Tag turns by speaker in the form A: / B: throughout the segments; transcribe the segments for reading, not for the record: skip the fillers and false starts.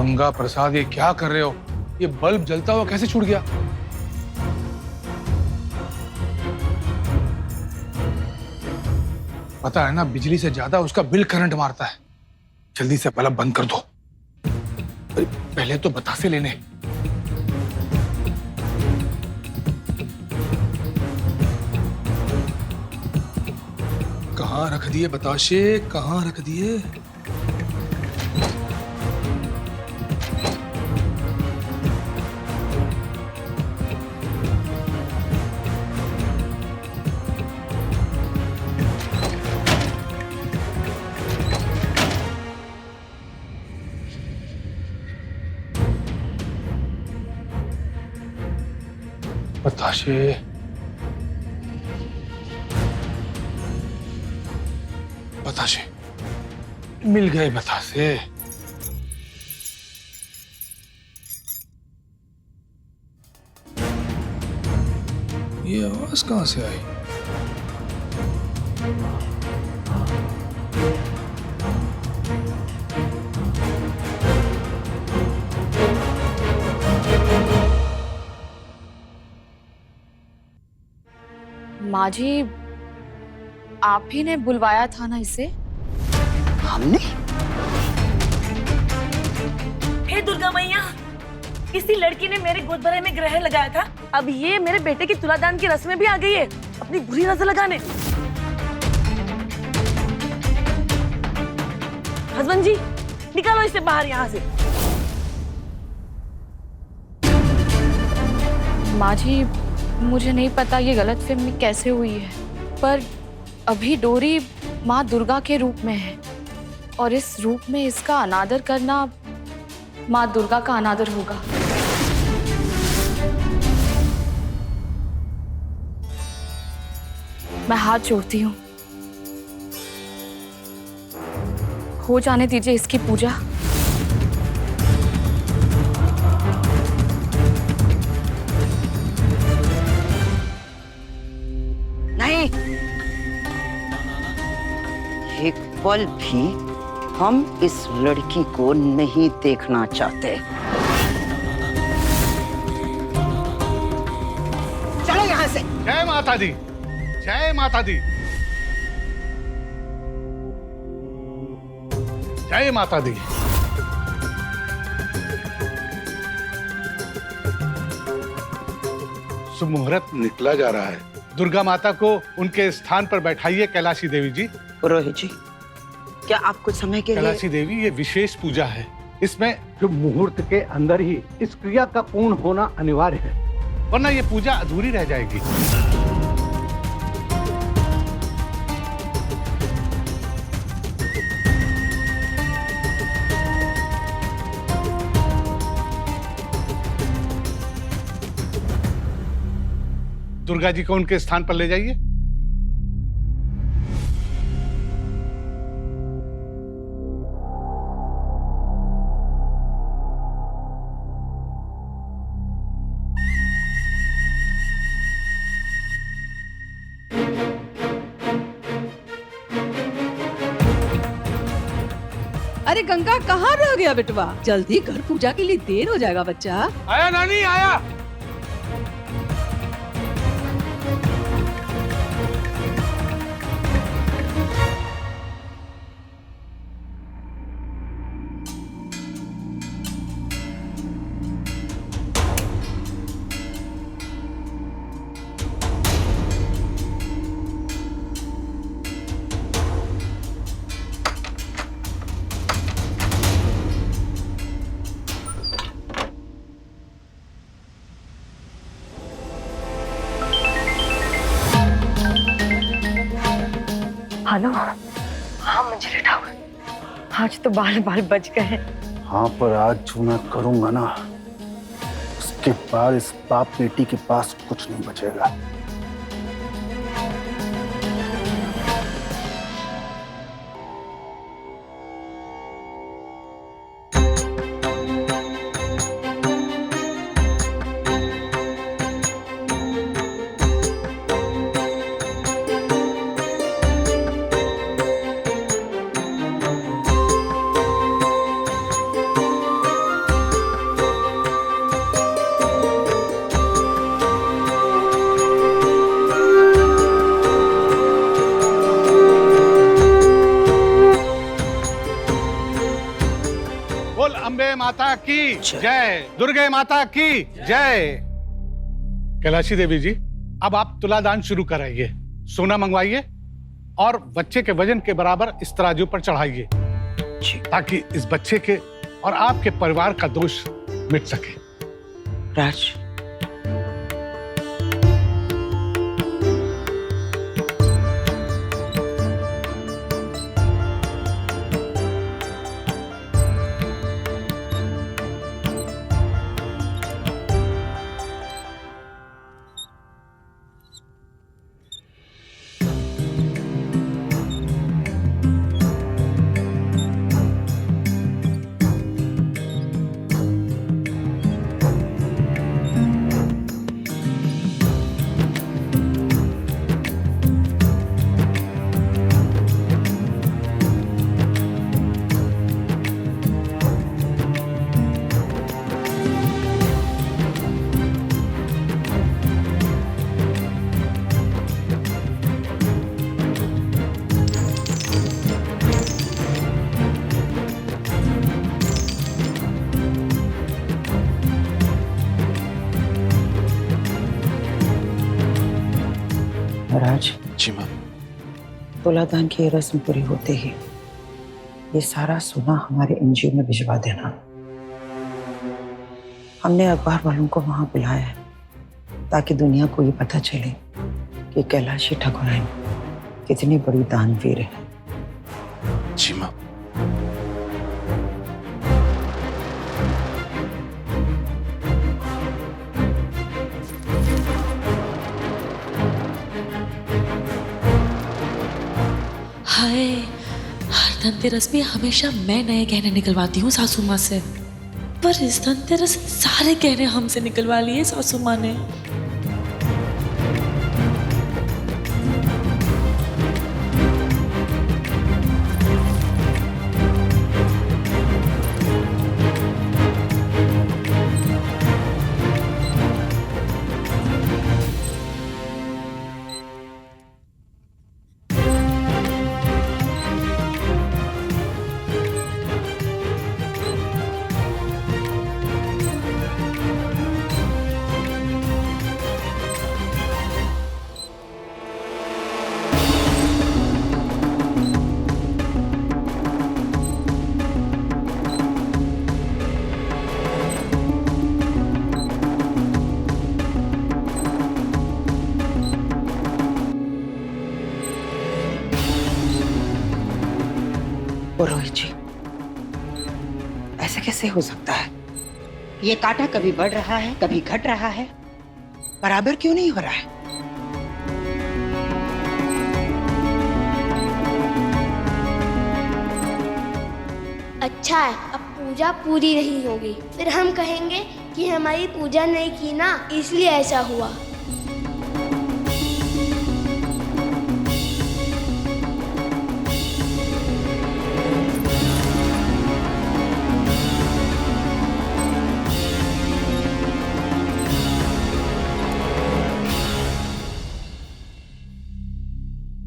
A: गंगा प्रसाद, ये क्या कर रहे हो? ये बल्ब जलता हुआ कैसे छूट गया? पता है ना, बिजली से ज्यादा उसका बिल करंट मारता है। जल्दी से बल्ब बंद कर दो। अरे पहले तो बतासे लेने। कहाँ रख दिए बताशे, कहाँ रख दिए? बताशे, बताशे मिल गए बतासे। ये आवाज कहां से आई?
B: माँ जी, आप ही ने बुलवाया था ना इसे?
C: हमने?
D: हे दुर्गा मैया, किसी लड़की ने मेरे गोद भरे में ग्रहण लगाया था। अब ये मेरे बेटे की तुलादान की रस्में भी आ गई है अपनी बुरी नजर लगाने। हस्बैंड जी, निकालो इसे बाहर यहाँ से।
B: माँ जी, मुझे नहीं पता ये गलतफहमी कैसे हुई है, पर अभी डोरी माँ दुर्गा के रूप में है और इस रूप में इसका अनादर करना माँ दुर्गा का अनादर होगा। मैं हाथ जोड़ती हूँ, हो जाने दीजिए इसकी पूजा।
C: नहीं, एक पल भी हम इस लड़की को नहीं देखना चाहते। चलो यहाँ से।
A: जय माता दी, जय माता दी, जय माता दी। शुभ मुहूर्त निकला जा रहा है। दुर्गा माता को उनके स्थान पर बैठाइए कैलाशी देवी जी।
C: पुरोहित जी, क्या आप कुछ समय के लिए?
A: कैलाशी देवी, ये विशेष पूजा है। इसमें
E: शुभ मुहूर्त के अंदर ही इस क्रिया का पूर्ण होना अनिवार्य है,
A: वरना ये पूजा अधूरी रह जाएगी। दुर्गा जी को उनके स्थान पर ले जाइए।
F: अरे गंगा, कहाँ रह गया बेटवा? जल्दी कर, पूजा के लिए देर हो जाएगा बच्चा।
A: आया नानी, आया।
D: हेलो। हाँ मंजरी ठाकुर, आज तो बाल बाल बच गए।
E: हाँ, पर आज जो मैं करूंगा ना, उसके बाद इस बाप बेटी के पास कुछ नहीं बचेगा।
G: माता की जय, दुर्गे माता की जय। कैलाशी देवी जी, अब आप तुलादान शुरू कराइए। सोना मंगवाइए और बच्चे के वजन के बराबर इस तराजू पर चढ़ाइए, ताकि इस बच्चे के और आपके परिवार का दोष मिट सके।
C: राज, राज,
E: जी माँ।
C: तुलादान की ये रस्म पूरी होते ही ये सारा सोना हमारे एनजीओ में भिजवा देना। हमने अखबार वालों को वहां बुलाया है ताकि दुनिया को ये पता चले कि कैलाशी ठाकुराइन कितनी बड़ी दानवीर है।
E: जी माँ।
D: हाय, हर धनतेरस में हमेशा मैं नए गहने निकलवाती हूँ सासू माँ से, पर इस धनतेरस सारे गहने हमसे निकलवा लिए सासू माँ ने।
C: पुरोहित जी, ऐसे कैसे हो सकता है? ये कांटा कभी बढ़ रहा है, कभी घट रहा है, बराबर क्यों नहीं हो रहा है?
H: अच्छा है, अब पूजा पूरी नहीं होगी, फिर हम कहेंगे कि हमारी पूजा नहीं की ना, इसलिए ऐसा हुआ।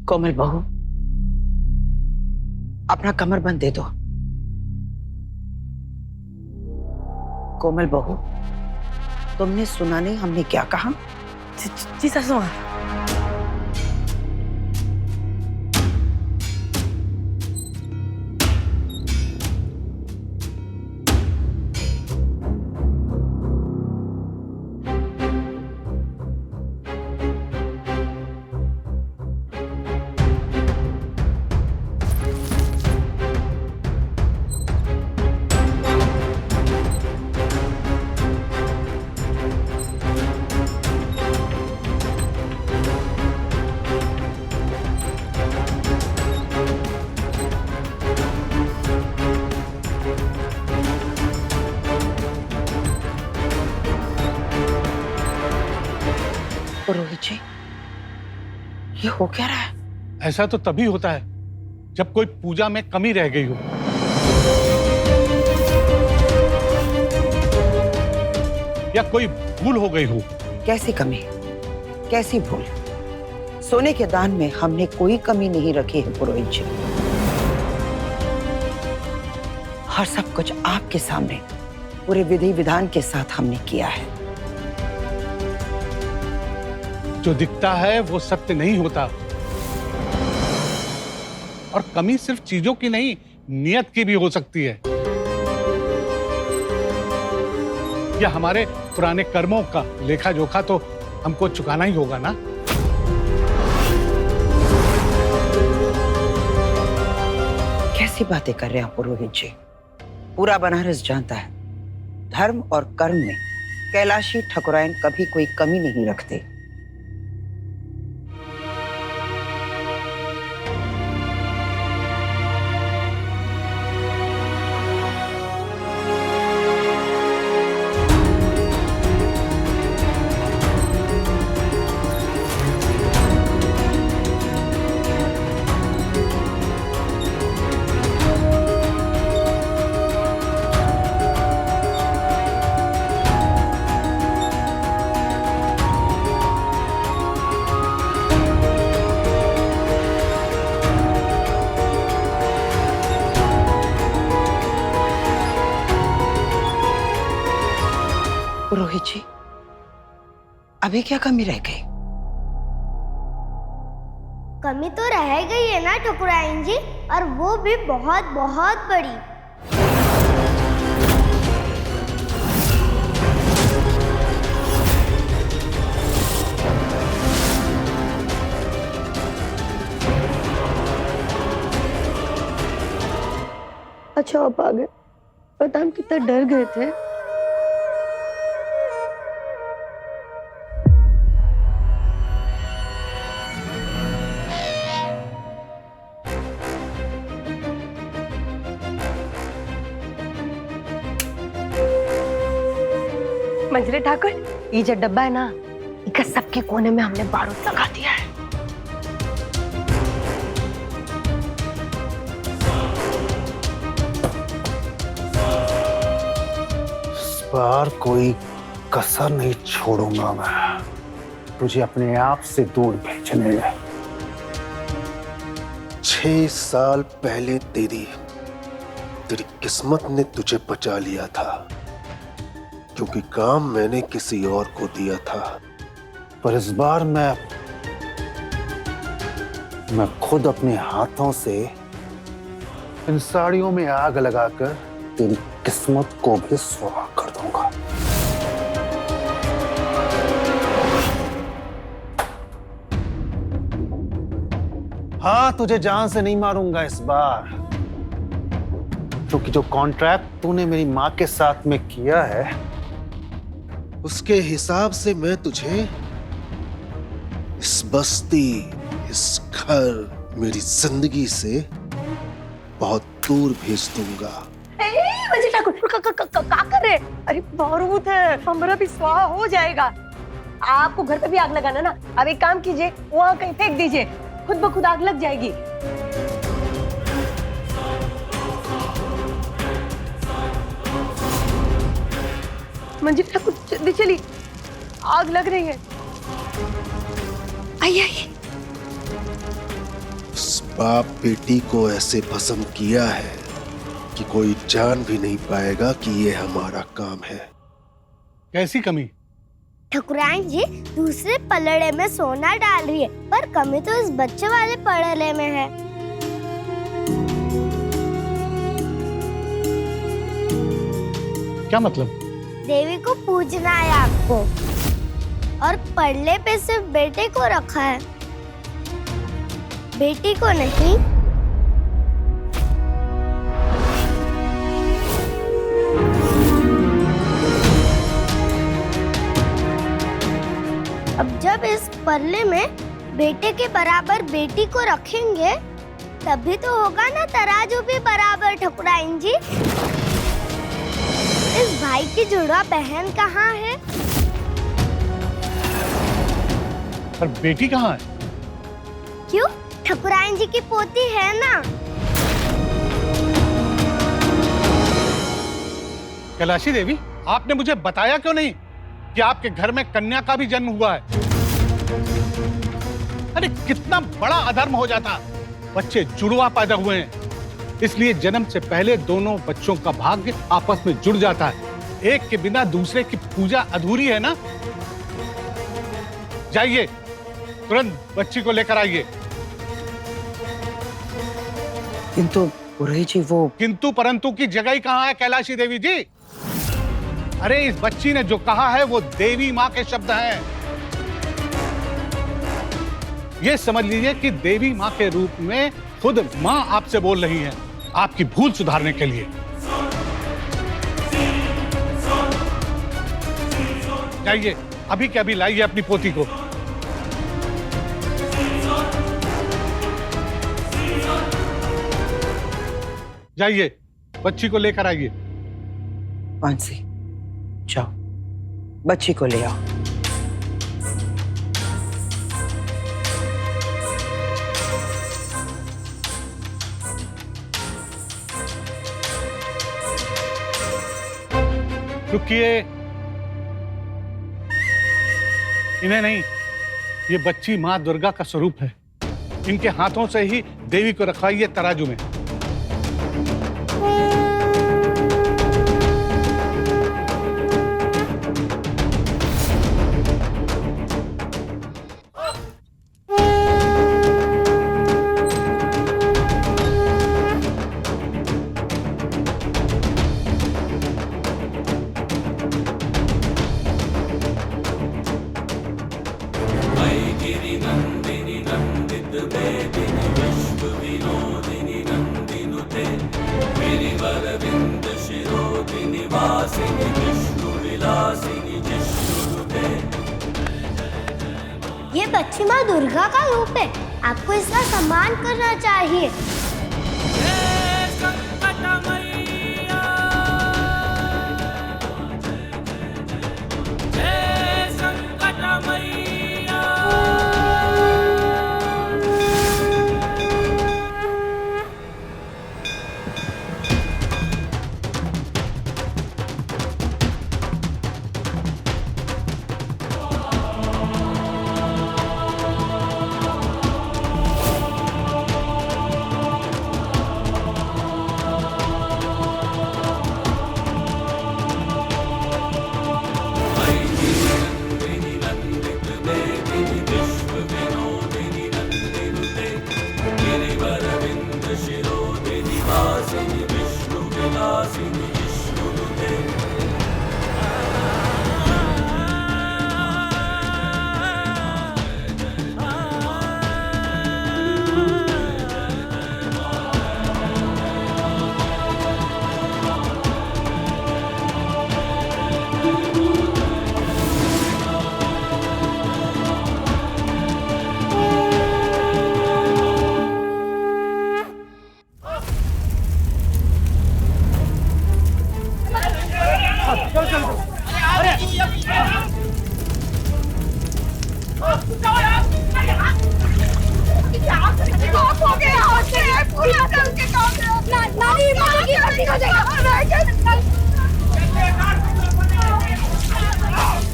C: कोमल बहू, अपना कमरबंद दे दो। कोमल बहू, तुमने सुना नहीं हमने क्या कहा?
D: जी सासू माँ।
C: पुरोहित जी, ये हो क्या रहा है?
G: ऐसा तो तभी होता है जब कोई पूजा में कमी रह गई हो। या कोई भूल हो गई हो।
C: कैसी कमी, कैसी भूल? सोने के दान में हमने कोई कमी नहीं रखी है पुरोहित जी। हर सब कुछ आपके सामने पूरे विधि विधान के साथ हमने किया है।
G: जो दिखता है वो सत्य नहीं होता, और कमी सिर्फ चीजों की नहीं, नियत की भी हो सकती है, या हमारे पुराने कर्मों का लेखा जोखा तो हमको चुकाना ही होगा ना।
C: कैसी बातें कर रहे हैं आप पुरोहित जी? पूरा बनारस जानता है धर्म और कर्म में कैलाशी ठकुराइन कभी कोई कमी नहीं रखते। पुरोहित जी, अभी क्या कमी रह गई?
H: कमी तो रह गई है ना ठकुराइन जी, और वो भी बहुत बहुत बड़ी।
F: अच्छा आप आ गए, पता हम कितना डर गए थे।
I: मंजरी ठाकुर, ये जो डब्बा है ना, इसका सबके कोने में हमने बारूद लगा दिया है।
E: इस बार कोई कसर नहीं छोड़ूंगा मैं तुझे अपने आप से दूर भेजने में।
J: 6 साल पहले तेरी किस्मत ने तुझे बचा लिया था, क्योंकि काम मैंने किसी और को दिया था।
E: पर इस बार मैं खुद अपने हाथों से इन साड़ियों में आग लगाकर तेरी किस्मत को भी सुहा कर दूंगा। हाँ, तुझे जान से नहीं मारूंगा इस बार, क्योंकि जो कॉन्ट्रैक्ट तूने मेरी माँ के साथ में किया है,
J: उसके हिसाब से मैं तुझे इस बस्ती, इस घर, मेरी जिंदगी से बहुत दूर भेज दूंगा।
I: मंजरी ठाकुर, क्या कर रहे? अरे बारूद है, हमारा भी स्वाहा हो जाएगा। आपको घर पे भी आग लगाना ना, अब एक काम कीजिए, वहाँ कहीं फेंक दीजिए, खुद ब खुद आग लग जाएगी। मंजरी ठाकुर जल्दी चलिए, आग लग रही है। आइए आइए।
J: उस बाप बेटी को ऐसे भस्म किया है कि कोई जान भी नहीं पाएगा कि ये हमारा काम है।
G: कैसी कमी?
H: ठकुराइन जी दूसरे पलड़े में सोना डाल रही है, पर कमी तो इस बच्चे वाले पलड़े में है।
G: क्या मतलब?
H: देवी को पूजना है आपको, और पलड़े पे सिर्फ बेटे को रखा है, बेटी को नहीं। अब जब इस पल्ले में बेटे के बराबर बेटी को रखेंगे, तभी तो होगा ना तराजू भी बराबर। ठकुराइन जी, इस भाई की जुड़वा बहन कहाँ है?
G: पर बेटी कहाँ है?
H: क्यों, ठकुराइन जी की पोती है ना।
G: कैलाशी देवी, आपने मुझे बताया क्यों नहीं कि आपके घर में कन्या का भी जन्म हुआ है? अरे कितना बड़ा अधर्म हो जाता, बच्चे जुड़वा पैदा हुए हैं, इसलिए जन्म से पहले दोनों बच्चों का भाग्य आपस में जुड़ जाता है, एक के बिना दूसरे की पूजा अधूरी है ना। जाइए, तुरंत बच्ची को लेकर आइए।
C: किंतु पुरोहित जी वो
G: किंतु परंतु की जगह ही कहां है कैलाशी देवी जी? अरे इस बच्ची ने जो कहा है वो देवी मां के शब्द हैं। ये समझ लीजिए कि देवी मां के रूप में खुद मां आपसे बोल रही है, आपकी भूल सुधारने के लिए। जाइए, अभी के अभी लाइए अपनी पोती को। जाइए, बच्ची को लेकर आइए।
C: मानसी, जाओ बच्ची को ले आओ।
G: रुकिए, इन्हें नहीं, ये बच्ची मां दुर्गा का स्वरूप है। इनके हाथों से ही देवी को रखवाइए तराजू में।
H: ये बच्ची माँ दुर्गा का रूप है, आपको इसका सम्मान करना चाहिए।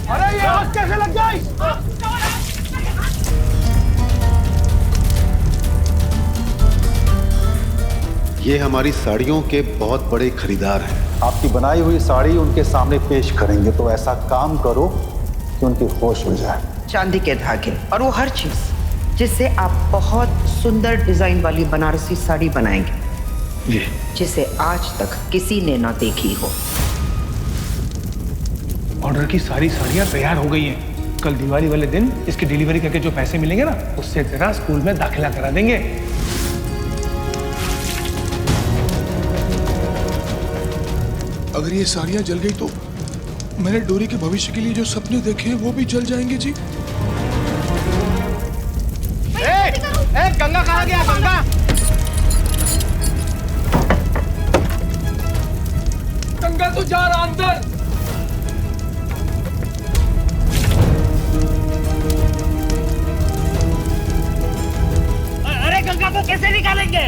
A: अरे ये आग कैसे लग गई?
J: ये हमारी साड़ियों के बहुत बड़े खरीदार हैं।
E: आपकी बनाई हुई साड़ी उनके सामने पेश करेंगे, तो ऐसा काम करो कि उनकी होश उड़ जाए।
C: चांदी के धागे और वो हर चीज जिससे आप बहुत सुंदर डिजाइन वाली बनारसी साड़ी बनाएंगे, जिसे आज तक किसी ने ना देखी हो।
A: ऑर्डर की सारी साड़ियां तैयार हो गई हैं। कल दिवाली वाले दिन इसकी डिलीवरी करके जो पैसे मिलेंगे ना, उससे तेरा स्कूल में दाखिला करा देंगे।
K: अगर ये साड़ियां जल गई तो मैंने डोरी के भविष्य के लिए जो सपने देखे वो भी जल जाएंगे जी।
A: गंगा कहाँ गया? गंगा गंगा तू जा रहा अंदर।
I: अरे गंगा को कैसे निकालेंगे?